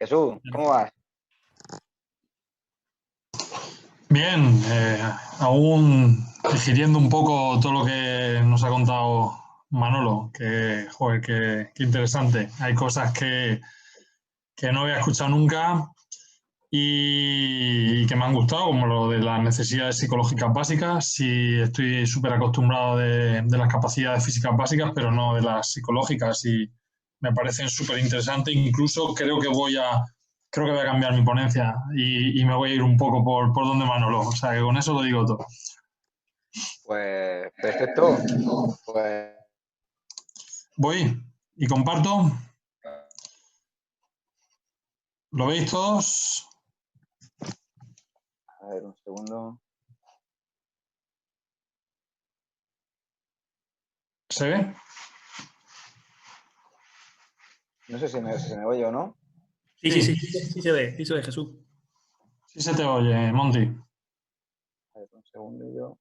Jesús, ¿cómo vas? Bien, aún digiriendo un poco todo lo que nos ha contado Manolo, que, joder, qué interesante. Hay cosas que no había escuchado nunca y que me han gustado, como lo de las necesidades psicológicas básicas. Sí, estoy súper acostumbrado de las capacidades físicas básicas, pero no de las psicológicas, y me parecen súper interesantes. Incluso creo que voy a cambiar mi ponencia y me voy a ir un poco por donde Manolo. O sea, que con eso lo digo todo. Pues perfecto. Pues Voy y comparto. ¿Lo veis todos? a ver, un segundo. ¿Se ve? No sé si me oye o no. Sí, Sí se ve, Jesús. sí se te oye, Monty. A ver, un segundillo.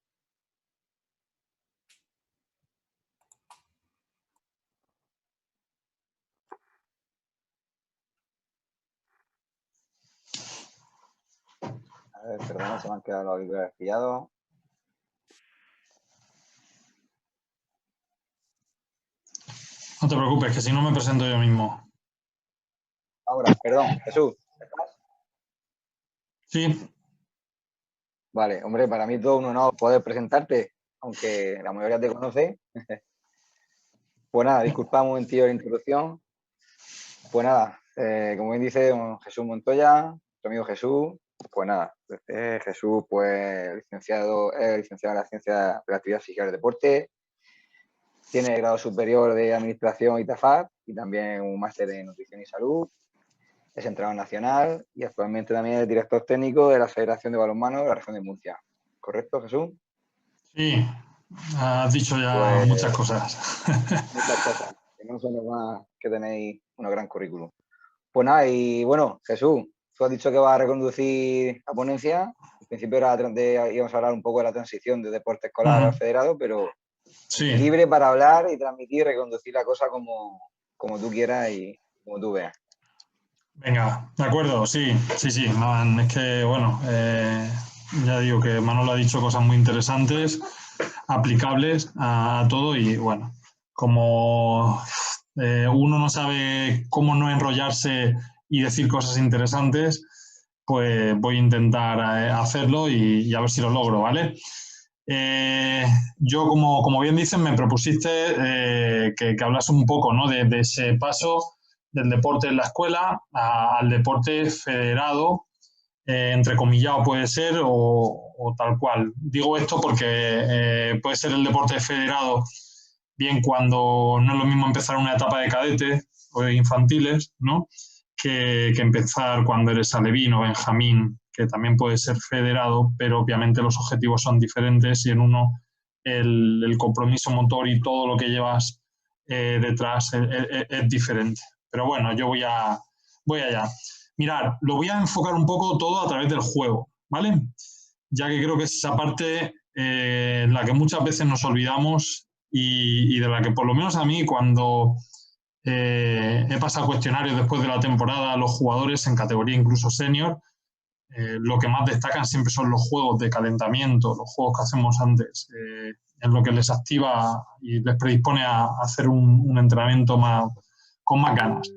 A ver, perdona, se me han quedado los auriculares pillados. No te preocupes, que si no me presento yo mismo. Ahora, perdón, Jesús. ¿Estás? Sí, Vale, hombre, para mí todo un honor poder presentarte, aunque la mayoría te conoce. Pues nada, disculpa un momentillo la introducción. Pues nada, como bien dice Jesús Montoya, tu amigo Jesús, pues nada, Jesús pues licenciado en la ciencia de la actividad física y el deporte, tiene grado superior de Administración ITAFAP y también un máster en Nutrición y Salud, es entrenador nacional y actualmente también es director técnico de la Federación de Balonmano de la región de Murcia. ¿Correcto, Jesús? sí, has dicho ya Pues muchas cosas. muchas cosas, que no son más que tenéis un gran currículum. Pues nada, y bueno, Jesús, tú has dicho que vas a reconducir la ponencia. Al principio íbamos a hablar un poco de la transición de deporte escolar al federado, pero Sí, libre para hablar y transmitir y reconducir la cosa como tú quieras y como tú veas. venga, de acuerdo, sí. No, es que, bueno, ya digo que Manolo ha dicho cosas muy interesantes, aplicables a todo, y bueno, como uno no sabe cómo no enrollarse y decir cosas interesantes, pues voy a intentar hacerlo y a ver si lo logro, ¿vale? Yo, como bien dicen, me propusiste que hablase un poco, ¿no?, de ese paso del deporte en la escuela al deporte federado, entrecomillado puede ser, o tal cual. Digo esto porque puede ser el deporte federado bien cuando no es lo mismo empezar una etapa de cadete o de infantiles, ¿no?, que empezar cuando eres alevín o benjamín, que también puede ser federado, pero obviamente los objetivos son diferentes y en uno el compromiso motor y todo lo que llevas detrás es diferente. Pero bueno, yo voy allá. Mirad, lo voy a enfocar un poco todo a través del juego, ¿vale? Ya que creo que es esa parte en la que muchas veces nos olvidamos y de la que por lo menos a mí, cuando he pasado cuestionarios después de la temporada a los jugadores en categoría incluso senior, lo que más destacan siempre son los juegos de calentamiento, los juegos que hacemos antes, en lo que les activa y les predispone a hacer un entrenamiento con más ganas.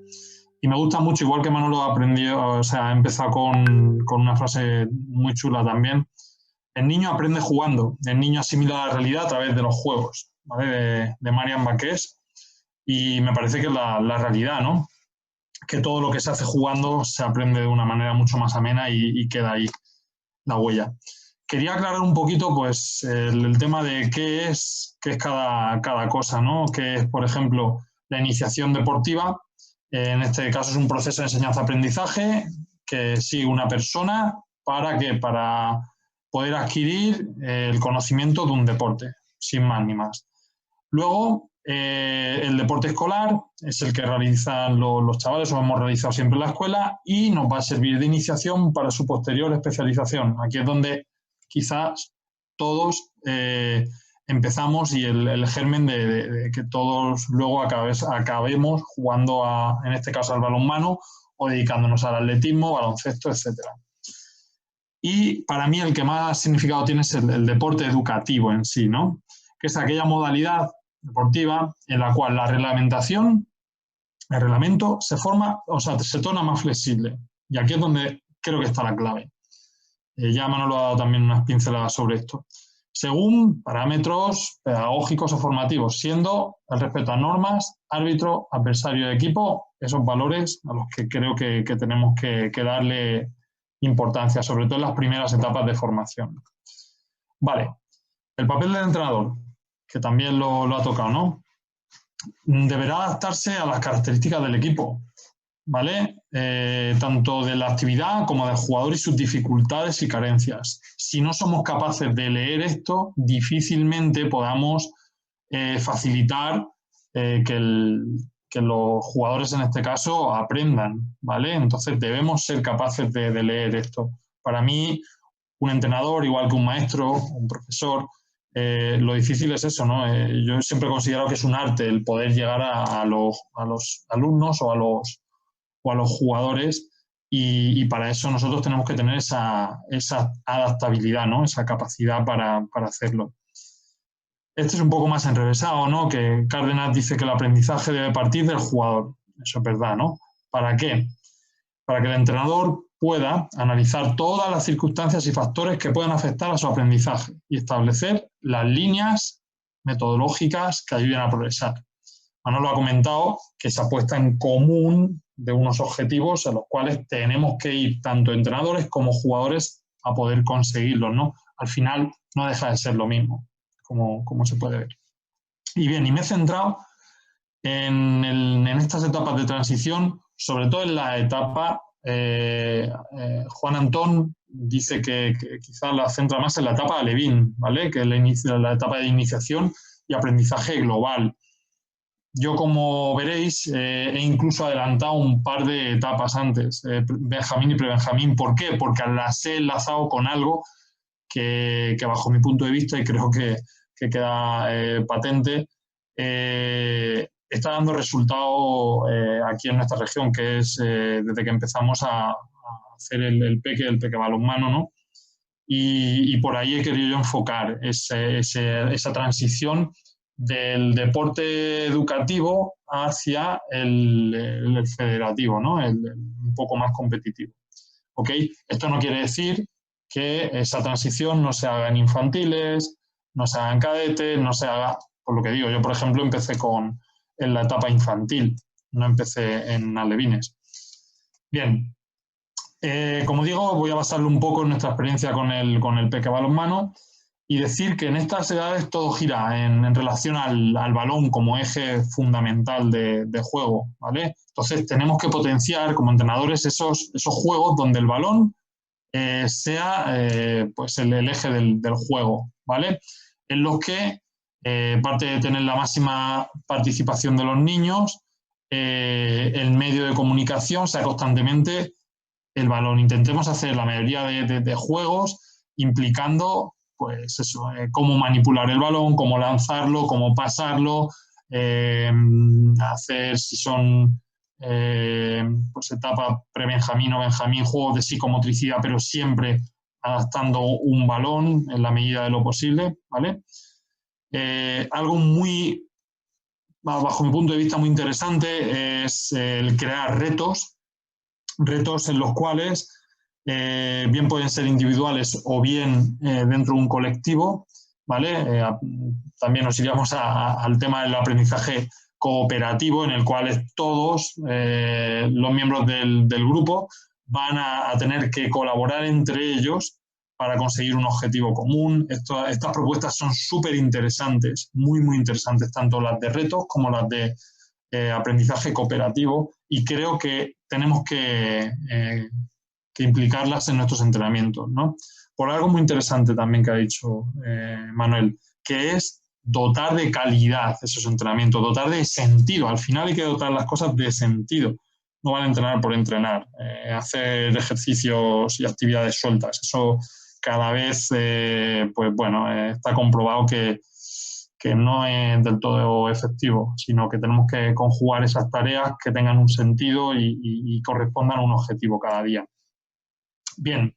Y me gusta mucho, igual que Manolo ha aprendido, o sea, ha empezado con una frase muy chula también: el niño aprende jugando, el niño asimila la realidad a través de los juegos, ¿vale? De Marian Baqués, y me parece que es la realidad, ¿no? Que todo lo que se hace jugando se aprende de una manera mucho más amena y queda ahí la huella. Quería aclarar un poquito, pues, el tema de qué es cada cosa, ¿no? Que es, por ejemplo, la iniciación deportiva. En este caso es un proceso de enseñanza-aprendizaje que sigue una persona para poder adquirir el conocimiento de un deporte, sin más ni más. Luego, el deporte escolar es el que realizan los chavales, o hemos realizado siempre en la escuela, y nos va a servir de iniciación para su posterior especialización. Aquí es donde quizás todos empezamos, y el germen de que todos luego acabemos jugando, en este caso, al balonmano o dedicándonos al atletismo, baloncesto, etcétera. Y para mí el que más significado tiene es el deporte educativo en sí, ¿no? Que es aquella modalidad deportiva en la cual el reglamento se forma, o sea, se torna más flexible. Y aquí es donde creo que está la clave. Ya Manolo ha dado también unas pinceladas sobre esto. Según parámetros pedagógicos o formativos, siendo el respeto a normas, árbitro, adversario de equipo, esos valores a los que creo que tenemos que darle importancia, sobre todo en las primeras etapas de formación. Vale, el papel del entrenador, que también lo ha tocado, ¿no? Deberá adaptarse a las características del equipo, ¿vale? Tanto de la actividad como del jugador y sus dificultades y carencias. Si no somos capaces de leer esto, difícilmente podamos facilitar que los jugadores en este caso aprendan, ¿vale? Entonces debemos ser capaces de leer esto. Para mí, un entrenador, igual que un maestro, un profesor, lo difícil es eso, ¿no? Yo siempre considero que es un arte el poder llegar a los alumnos o a los jugadores y para eso nosotros tenemos que tener esa adaptabilidad, ¿no? Esa capacidad para hacerlo. Este es un poco más enrevesado, ¿no? Que Cárdenas dice que el aprendizaje debe partir del jugador. Eso es verdad, ¿no? ¿Para qué? Para que el entrenador pueda analizar todas las circunstancias y factores que puedan afectar a su aprendizaje y establecer las líneas metodológicas que ayuden a progresar. Manolo ha comentado que se apuesta en común de unos objetivos a los cuales tenemos que ir tanto entrenadores como jugadores a poder conseguirlos, ¿no? Al final no deja de ser lo mismo, como se puede ver. Y bien, y me he centrado en estas etapas de transición, sobre todo en la etapa, Juan Antón dice que quizás la centra más en la etapa de Levin, ¿vale? Que es la etapa de iniciación y aprendizaje global. Yo, como veréis, he incluso adelantado un par de etapas antes, Benjamín y pre-Benjamín. ¿Por qué? Porque las he enlazado con algo que bajo mi punto de vista, y creo que queda patente, está dando resultado aquí en nuestra región, que es desde que empezamos a hacer el peque balonmano, ¿no? Y por ahí he querido yo enfocar esa transición del deporte educativo hacia el federativo, ¿no? Un poco más competitivo. ¿Ok? Esto no quiere decir que esa transición no se haga en infantiles, no se haga en cadetes, no se haga, por lo que digo, yo por ejemplo empecé en la etapa infantil, no empecé en alevines. Bien, como digo, voy a basarlo un poco en nuestra experiencia con el peque balonmano y decir que en estas edades todo gira en relación al balón como eje fundamental de juego, ¿vale? Entonces tenemos que potenciar como entrenadores esos juegos donde el balón sea pues el eje del juego, ¿vale? En los que, parte de tener la máxima participación de los niños, el medio de comunicación sea constantemente el balón. Intentemos hacer la mayoría de juegos implicando, pues eso, cómo manipular el balón, cómo lanzarlo, cómo pasarlo, hacer, si son pues etapa pre-Benjamín o Benjamín, juegos de psicomotricidad, pero siempre adaptando un balón en la medida de lo posible, ¿vale? Algo muy, bajo mi punto de vista, muy interesante es el crear retos en los cuales bien pueden ser individuales o bien dentro de un colectivo, ¿vale? También nos iríamos al tema del aprendizaje cooperativo, en el cual todos los miembros del grupo van a tener que colaborar entre ellos para conseguir un objetivo común. Estas propuestas son súper interesantes, muy, muy interesantes, tanto las de retos como las de aprendizaje cooperativo, y creo que tenemos que implicarlas en nuestros entrenamientos, ¿no? Por algo muy interesante también que ha dicho Manuel, que es dotar de calidad esos entrenamientos, dotar de sentido. Al final hay que dotar las cosas de sentido. No van a entrenar por entrenar, hacer ejercicios y actividades sueltas. Eso cada vez, pues bueno, está comprobado que que no es del todo efectivo, sino que tenemos que conjugar esas tareas que tengan un sentido y correspondan a un objetivo cada día. Bien,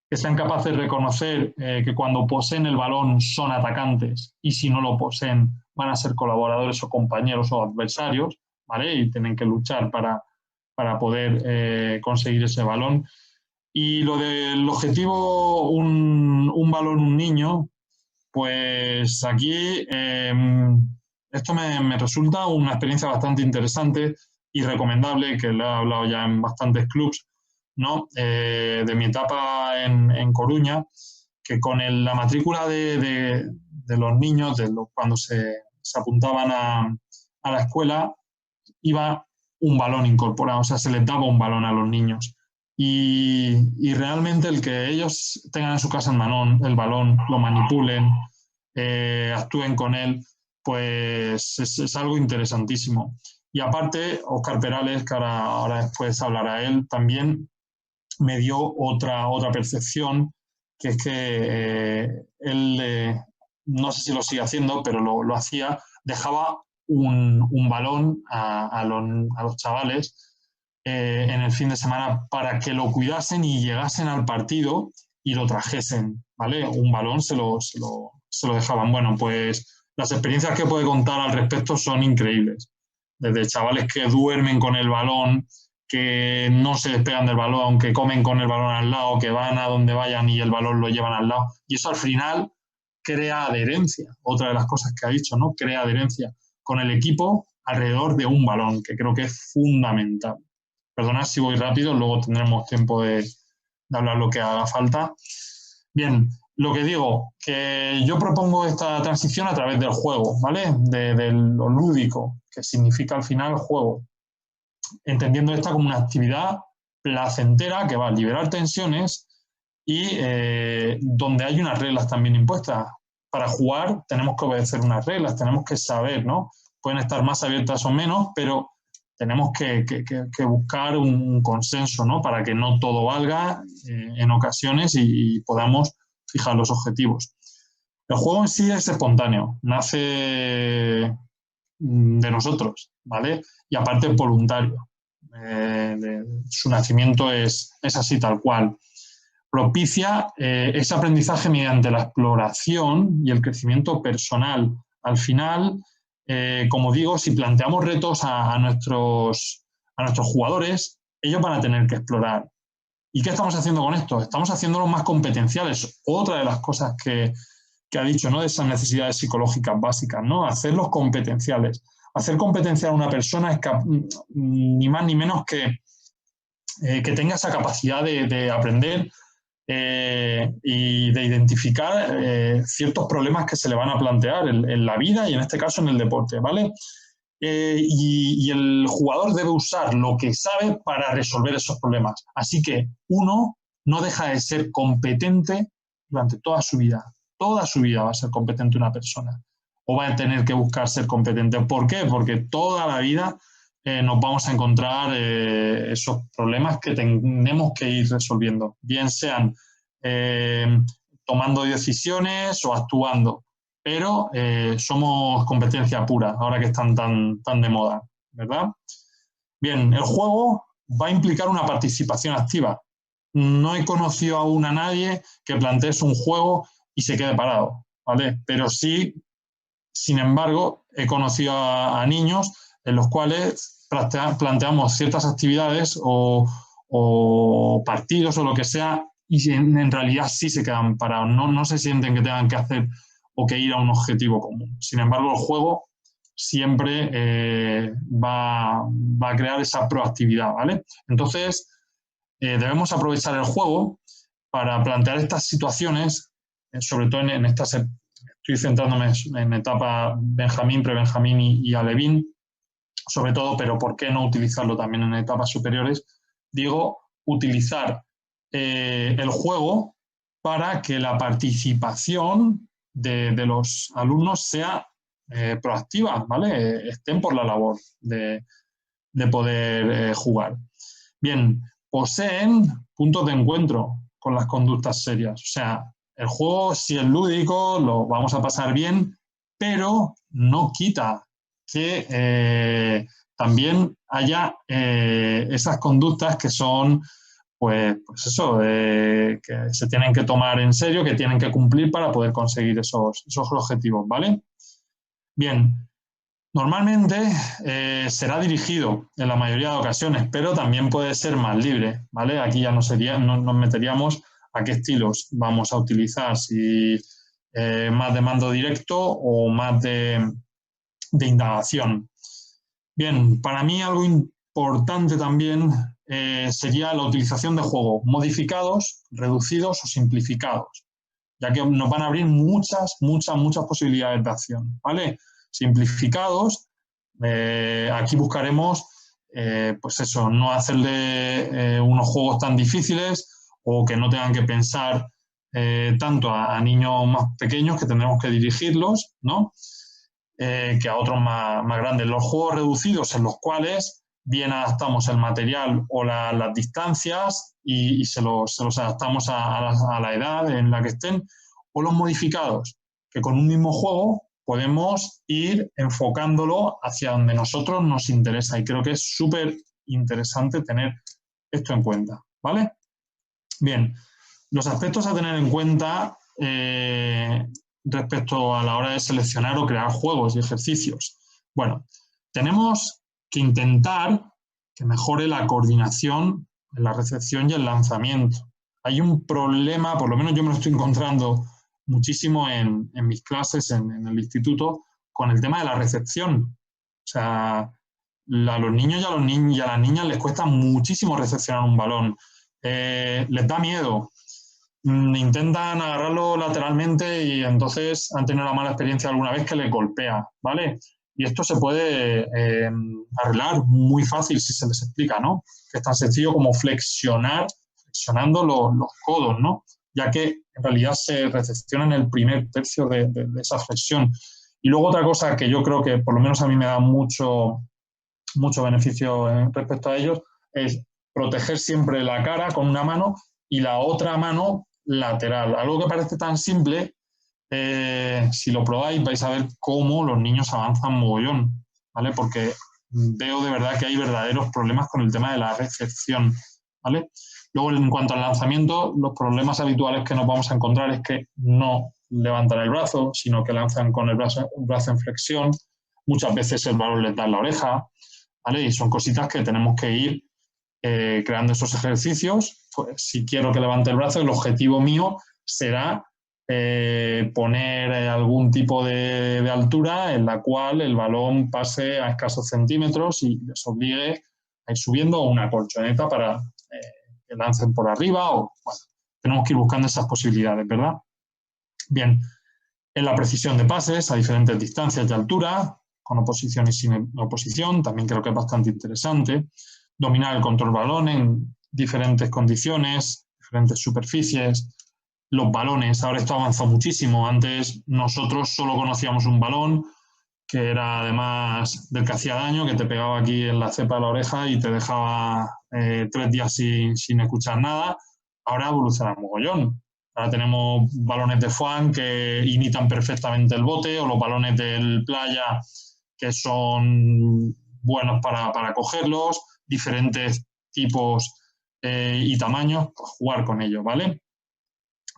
que sean capaces de reconocer que cuando poseen el balón son atacantes y si no lo poseen van a ser colaboradores o compañeros o adversarios, ¿vale? Y tienen que luchar para poder conseguir ese balón. Y lo del objetivo un balón, un niño, pues aquí esto me resulta una experiencia bastante interesante y recomendable, que lo he hablado ya en bastantes clubs, ¿no? De mi etapa en Coruña, que con la matrícula de los niños, cuando se apuntaban a la escuela, iba un balón incorporado, o sea, se les daba un balón a los niños. Y realmente el que ellos tengan en su casa el balón, lo manipulen, actúen con él, pues es algo interesantísimo. Y aparte, Óscar Perales, que ahora después hablará él, también me dio otra percepción, que es que él, no sé si lo sigue haciendo, pero lo hacía, dejaba un balón a los chavales en el fin de semana para que lo cuidasen y llegasen al partido y lo trajesen, ¿vale? Un balón se lo dejaban. Bueno, pues las experiencias que puede contar al respecto son increíbles. Desde chavales que duermen con el balón, que no se despegan del balón, aunque comen con el balón al lado, que van a donde vayan y el balón lo llevan al lado. Y eso al final crea adherencia. Otra de las cosas que ha dicho, ¿no? Crea adherencia con el equipo alrededor de un balón, que creo que es fundamental. Perdonad si voy rápido, luego tendremos tiempo de hablar lo que haga falta. Bien, lo que digo, que yo propongo esta transición a través del juego, ¿vale? De lo lúdico, que significa al final juego. Entendiendo esta como una actividad placentera que va a liberar tensiones y donde hay unas reglas también impuestas. Para jugar tenemos que obedecer unas reglas, tenemos que saber, ¿no? Pueden estar más abiertas o menos, pero tenemos que buscar un consenso, ¿no? Para que no todo valga en ocasiones y podamos fijar los objetivos. El juego en sí es espontáneo, nace de nosotros, ¿vale? Y aparte es voluntario. Su nacimiento es así tal cual. Propicia ese aprendizaje mediante la exploración y el crecimiento personal. Al final, como digo, si planteamos retos a nuestros jugadores, ellos van a tener que explorar. ¿Y qué estamos haciendo con esto? Estamos haciéndolos más competenciales. Otra de las cosas que ha dicho, ¿no? De esas necesidades psicológicas básicas, ¿no? Hacerlos competenciales. Hacer competencial a una persona es ni más ni menos que tenga esa capacidad de aprender y de identificar ciertos problemas que se le van a plantear en la vida y en este caso en el deporte, ¿vale? Y el jugador debe usar lo que sabe para resolver esos problemas. Así que uno no deja de ser competente durante toda su vida. Toda su vida va a ser competente una persona. O va a tener que buscar ser competente. ¿Por qué? Porque toda la vida nos vamos a encontrar esos problemas que tenemos que ir resolviendo. Bien sean tomando decisiones o actuando. Pero somos competencia pura, ahora que están tan de moda, ¿verdad? Bien, el juego va a implicar una participación activa. No he conocido aún a nadie que plantee un juego y se quede parado, ¿vale? Pero sí, sin embargo, he conocido a niños en los cuales planteamos ciertas actividades o partidos o lo que sea y en realidad sí se quedan parados, no se sienten que tengan que hacer o que ir a un objetivo común. Sin embargo, el juego siempre va a crear esa proactividad, ¿vale? Entonces, debemos aprovechar el juego para plantear estas situaciones, sobre todo en estas, estoy centrándome en etapa Benjamín, pre-Benjamín y Alevín, sobre todo, pero ¿por qué no utilizarlo también en etapas superiores? Digo, utilizar el juego para que la participación de los alumnos sea proactiva, ¿vale? Estén por la labor de poder jugar. Bien, poseen puntos de encuentro con las conductas serias. O sea, el juego, si es lúdico, lo vamos a pasar bien, pero no quita que también haya esas conductas que son, pues eso, que se tienen que tomar en serio, que tienen que cumplir para poder conseguir esos objetivos, ¿vale? Bien, normalmente será dirigido en la mayoría de ocasiones, pero también puede ser más libre, ¿vale? Aquí ya nos meteríamos a qué estilos vamos a utilizar, si más de mando directo o más de indagación. Bien, para mí algo importante también sería la utilización de juegos modificados, reducidos o simplificados, ya que nos van a abrir muchas posibilidades de acción, ¿vale? Simplificados, aquí buscaremos, pues eso, no hacerle unos juegos tan difíciles o que no tengan que pensar tanto a niños más pequeños, que tendremos que dirigirlos, ¿no? Que a otros más grandes. Los juegos reducidos, en los cuales bien adaptamos el material o las distancias y se los adaptamos a la edad en la que estén, o los modificados, que con un mismo juego podemos ir enfocándolo hacia donde nosotros nos interesa, y creo que es súper interesante tener esto en cuenta, ¿vale? Bien, los aspectos a tener en cuenta respecto a la hora de seleccionar o crear juegos y ejercicios. Bueno, tenemos que intentar que mejore la coordinación en la recepción y el lanzamiento. Hay un problema, por lo menos yo me lo estoy encontrando muchísimo en mis clases en el instituto, con el tema de la recepción. O sea, a los niños y a las niñas les cuesta muchísimo recepcionar un balón. Les da miedo. Intentan agarrarlo lateralmente y entonces han tenido la mala experiencia alguna vez que les golpea, ¿vale? Y esto se puede arreglar muy fácil si se les explica, ¿no? Que es tan sencillo como flexionando los codos, ¿no? Ya que en realidad se recepciona en el primer tercio de esa flexión. Y luego otra cosa que yo creo que por lo menos a mí me da mucho beneficio respecto a ellos es proteger siempre la cara con una mano y la otra mano lateral. Algo que parece tan simple, si lo probáis vais a ver cómo los niños avanzan mogollón, ¿vale? Porque veo de verdad que hay verdaderos problemas con el tema de la recepción, ¿vale? Luego, en cuanto al lanzamiento, los problemas habituales que nos vamos a encontrar es que no levantan el brazo, sino que lanzan con el brazo en flexión. Muchas veces el balón les da en la oreja, ¿vale? Y son cositas que tenemos que ir creando esos ejercicios. Pues, si quiero que levante el brazo, el objetivo mío será poner algún tipo de altura en la cual el balón pase a escasos centímetros y les obligue a ir subiendo a una colchoneta para que lancen por arriba. O, bueno, tenemos que ir buscando esas posibilidades, ¿verdad? Bien, en la precisión de pases a diferentes distancias y altura, con oposición y sin oposición, también creo que es bastante interesante. Dominar el control balón en diferentes condiciones, diferentes superficies. Los balones, ahora esto ha avanzado muchísimo. Antes nosotros solo conocíamos un balón, que era además del que hacía daño, que te pegaba aquí en la cepa de la oreja y te dejaba 3 días sin escuchar nada. Ahora evoluciona mogollón. Ahora tenemos balones de foam que imitan perfectamente el bote, o los balones del playa que son buenos para cogerlos, diferentes tipos y tamaños, pues jugar con ellos, ¿vale?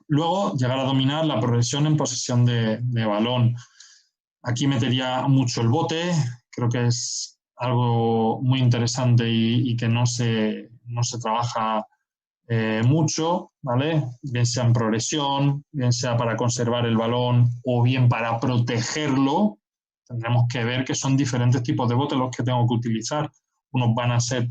Luego, llegar a dominar la progresión en posesión de balón. Aquí metería mucho el bote, creo que es algo muy interesante y que no se trabaja mucho, ¿vale? Bien sea en progresión, bien sea para conservar el balón o bien para protegerlo. Tendremos que ver que son diferentes tipos de botes los que tengo que utilizar. Unos van a ser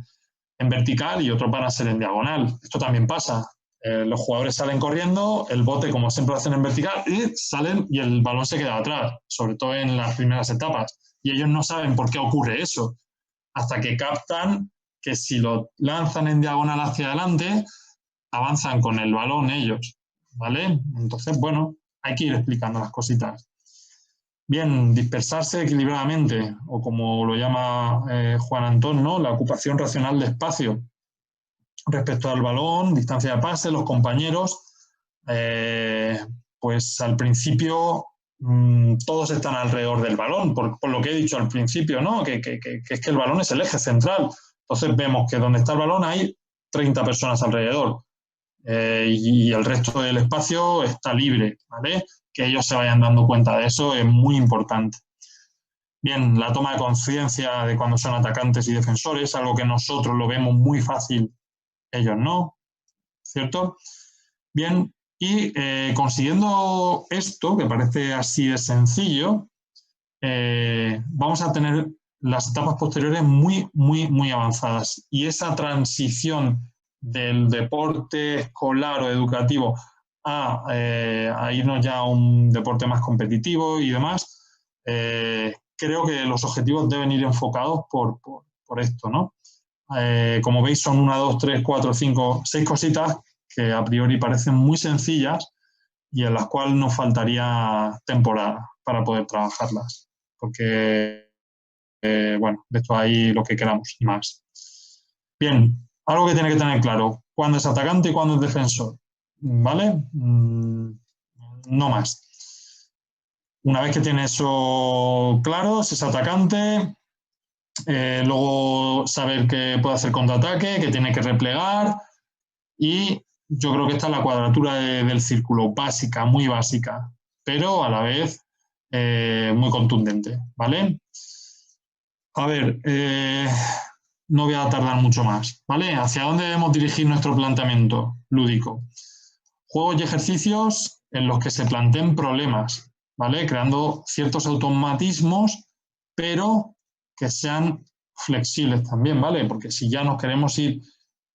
en vertical y otros van a ser en diagonal. Esto también pasa. Los jugadores salen corriendo, el bote, como siempre lo hacen en vertical, y salen y el balón se queda atrás, sobre todo en las primeras etapas. Y ellos no saben por qué ocurre eso, hasta que captan que si lo lanzan en diagonal hacia adelante, avanzan con el balón ellos, ¿vale? Entonces, bueno, hay que ir explicando las cositas. Bien, dispersarse equilibradamente, o como lo llama Juan Antón, ¿no? La ocupación racional de espacio respecto al balón, distancia de pase, los compañeros. Pues al principio todos están alrededor del balón, por lo que he dicho al principio, ¿no? Que es que el balón es el eje central. Entonces vemos que donde está el balón hay 30 personas alrededor y el resto del espacio está libre, ¿vale? Que ellos se vayan dando cuenta de eso es muy importante. Bien, la toma de conciencia de cuando son atacantes y defensores, algo que nosotros lo vemos muy fácil, ellos no, ¿cierto? Bien, y consiguiendo esto, que parece así de sencillo, vamos a tener las etapas posteriores muy avanzadas. Y esa transición del deporte escolar o educativo a irnos ya a un deporte más competitivo y demás, creo que los objetivos deben ir enfocados por esto, ¿no? Como veis, son 1, 2, 3, 4, 5, 6 cositas que a priori parecen muy sencillas y en las cuales nos faltaría temporada para poder trabajarlas. Porque, bueno, de esto hay lo que queramos y más. Bien, algo que tiene que tener claro, cuándo es atacante y cuándo es defensor, ¿vale? No más. Una vez que tiene eso claro, si es atacante, luego saber que puede hacer contraataque, que tiene que replegar y yo creo que esta es la cuadratura del círculo, básica, muy básica, pero a la vez muy contundente, ¿vale? A ver, no voy a tardar mucho más, ¿vale? ¿Hacia dónde debemos dirigir nuestro planteamiento lúdico? Juegos y ejercicios en los que se planteen problemas, ¿vale? Creando ciertos automatismos, pero que sean flexibles también, ¿vale? Porque si ya nos queremos ir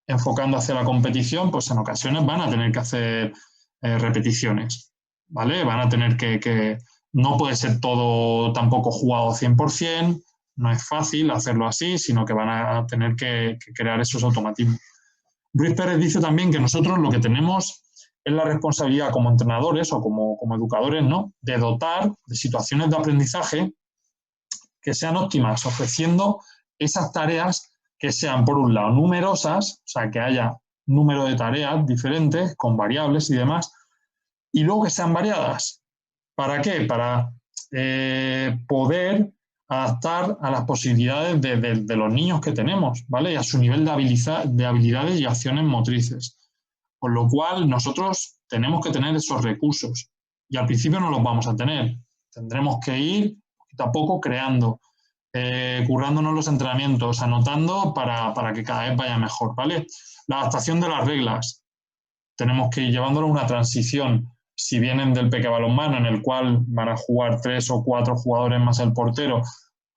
enfocando hacia la competición, pues en ocasiones van a tener que hacer repeticiones, ¿vale? Van a tener que no puede ser todo tampoco jugado 100%, no es fácil hacerlo así, sino que van a tener que crear esos automatismos. Ruiz Pérez dice también que nosotros lo que tenemos es la responsabilidad como entrenadores o como educadores, ¿no?, de dotar de situaciones de aprendizaje que sean óptimas, ofreciendo esas tareas que sean, por un lado, numerosas, o sea, que haya número de tareas diferentes, con variables y demás, y luego que sean variadas. ¿Para qué? Para poder adaptar a las posibilidades de los niños que tenemos, ¿vale? Y a su nivel de habilidades y acciones motrices. Con lo cual, nosotros tenemos que tener esos recursos. Y al principio no los vamos a tener. Tendremos que ir poquito a poco creando, currándonos los entrenamientos, anotando para que cada vez vaya mejor, ¿vale? La adaptación de las reglas. Tenemos que ir llevándolo a una transición. Si vienen del peque balonmano, en el cual van a jugar 3 o 4 jugadores más el portero,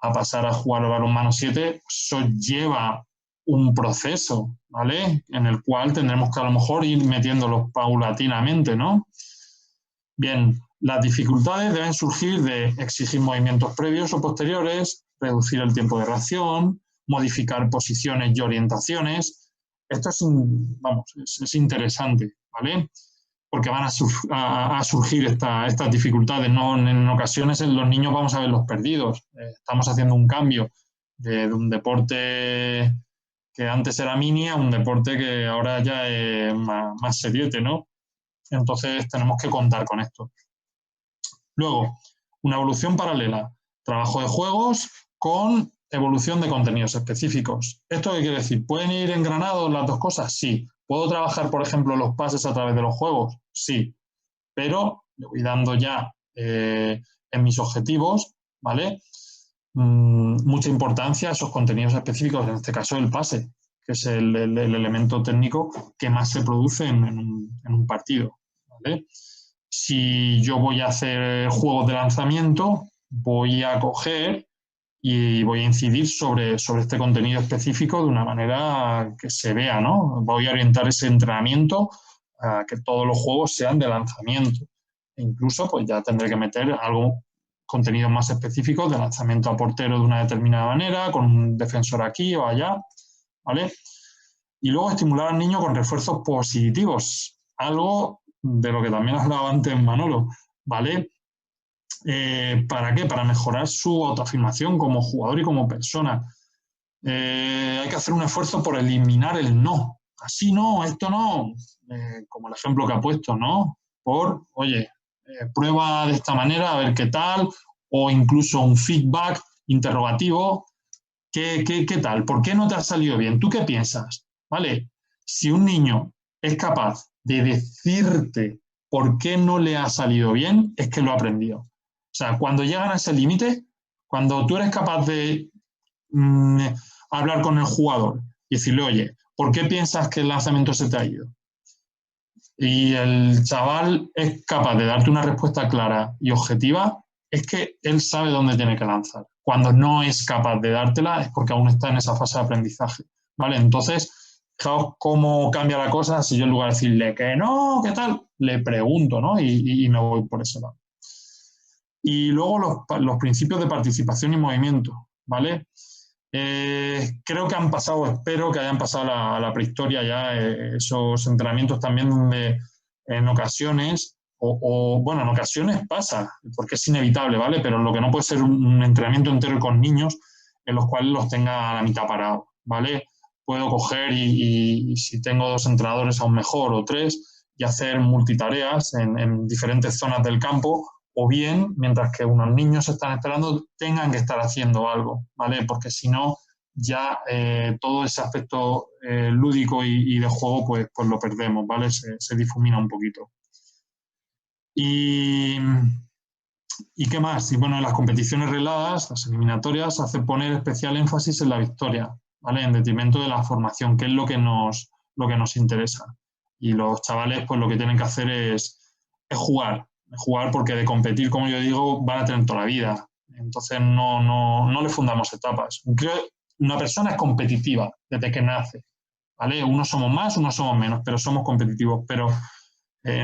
a pasar a jugar al balonmano 7, eso lleva un proceso, ¿vale? En el cual tendremos que a lo mejor ir metiéndolos paulatinamente, ¿no? Bien, las dificultades deben surgir de exigir movimientos previos o posteriores, reducir el tiempo de reacción, modificar posiciones y orientaciones. Esto es interesante, ¿vale? Porque van a surgir estas dificultades. ¿No? En ocasiones en los niños vamos a verlos perdidos. Estamos haciendo un cambio de un deporte que antes era mini a un deporte que ahora ya es más seriete, ¿no? Entonces tenemos que contar con esto. Luego, una evolución paralela. Trabajo de juegos con evolución de contenidos específicos. ¿Esto qué quiere decir? ¿Pueden ir engranados las dos cosas? Sí. ¿Puedo trabajar, por ejemplo, los pases a través de los juegos? Sí. Pero le voy dando ya en mis objetivos, ¿vale? Mucha importancia a esos contenidos específicos, en este caso el pase, que es el elemento técnico que más se produce en un partido, ¿vale? Si yo voy a hacer juegos de lanzamiento, voy a coger y voy a incidir sobre este contenido específico de una manera que se vea, ¿no? Voy a orientar ese entrenamiento a que todos los juegos sean de lanzamiento. E incluso, pues ya tendré que meter contenidos más específicos de lanzamiento a portero de una determinada manera, con un defensor aquí o allá, ¿vale? Y luego estimular al niño con refuerzos positivos, algo de lo que también hablaba antes Manolo, ¿vale? ¿Para qué? Para mejorar su autoafirmación como jugador y como persona. Hay que hacer un esfuerzo por eliminar el no. Así no, esto no, como el ejemplo que ha puesto, ¿no? Oye, prueba de esta manera, a ver qué tal, o incluso un feedback interrogativo. ¿Qué tal? ¿Por qué no te ha salido bien? ¿Tú qué piensas? ¿Vale? Si un niño es capaz de decirte por qué no le ha salido bien, es que lo ha aprendido. O sea, cuando llegan a ese límite, cuando tú eres capaz de hablar con el jugador y decirle, oye, ¿por qué piensas que el lanzamiento se te ha ido? Y el chaval es capaz de darte una respuesta clara y objetiva, es que él sabe dónde tiene que lanzar. Cuando no es capaz de dártela es porque aún está en esa fase de aprendizaje, ¿vale? Entonces, fijaos cómo cambia la cosa si yo en lugar de decirle que no, ¿qué tal? Le pregunto, ¿no? Y me voy por ese lado. Y luego los principios de participación y movimiento, ¿vale? Creo que han pasado, espero que hayan pasado a la prehistoria ya esos entrenamientos también donde en ocasiones, bueno, en ocasiones pasa, porque es inevitable, ¿vale? Pero lo que no puede ser un entrenamiento entero con niños en los cuales los tenga a la mitad parados, ¿vale? Puedo coger y si tengo 2 entrenadores aún mejor o 3 y hacer multitareas en diferentes zonas del campo o bien, mientras que unos niños están esperando, tengan que estar haciendo algo, ¿vale? Porque si no, ya todo ese aspecto lúdico y de juego, pues lo perdemos, ¿vale? Se difumina un poquito. ¿Y qué más? Y bueno, en las competiciones regladas, las eliminatorias, hace poner especial énfasis en la victoria, ¿vale? En detrimento de la formación, que es lo que nos interesa. Y los chavales, pues lo que tienen que hacer es jugar porque de competir, como yo digo, van a tener toda la vida. Entonces no le fundamos etapas. Creo que una persona es competitiva desde que nace, ¿vale? Unos somos más, unos somos menos, pero somos competitivos. Pero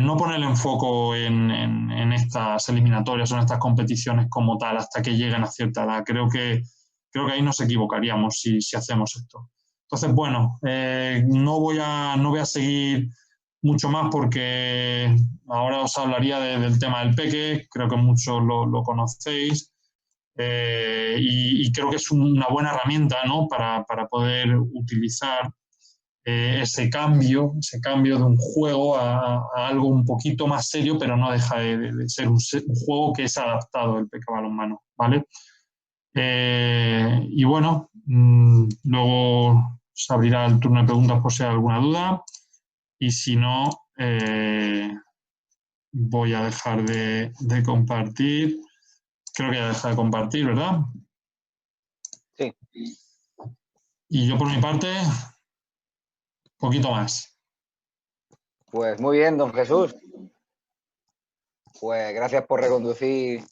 no poner el enfoque en estas eliminatorias o en estas competiciones como tal hasta que lleguen a cierta edad. Creo que ahí nos equivocaríamos si hacemos esto. Entonces, bueno, no voy a seguir mucho más porque ahora os hablaría del tema del peque, creo que muchos lo conocéis, y creo que es una buena herramienta, ¿no? para poder utilizar ese cambio de un juego a algo un poquito más serio, pero no deja de ser un juego que es adaptado el peque balonmano, ¿vale? Y bueno, luego se abrirá el turno de preguntas por si hay alguna duda y si no, voy a dejar de compartir. Creo que ya deja de compartir, ¿verdad? Sí. Y yo por mi parte, poquito más. Pues muy bien, don Jesús. Pues gracias por reconducir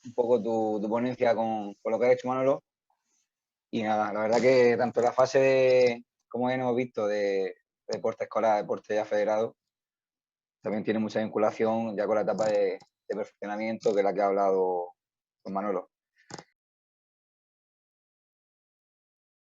un poco tu ponencia con lo que ha hecho Manolo. Y nada, la verdad que tanto la fase como hemos visto, de deporte escolar, deporte ya federado, también tiene mucha vinculación ya con la etapa de perfeccionamiento, que es la que ha hablado con Manolo.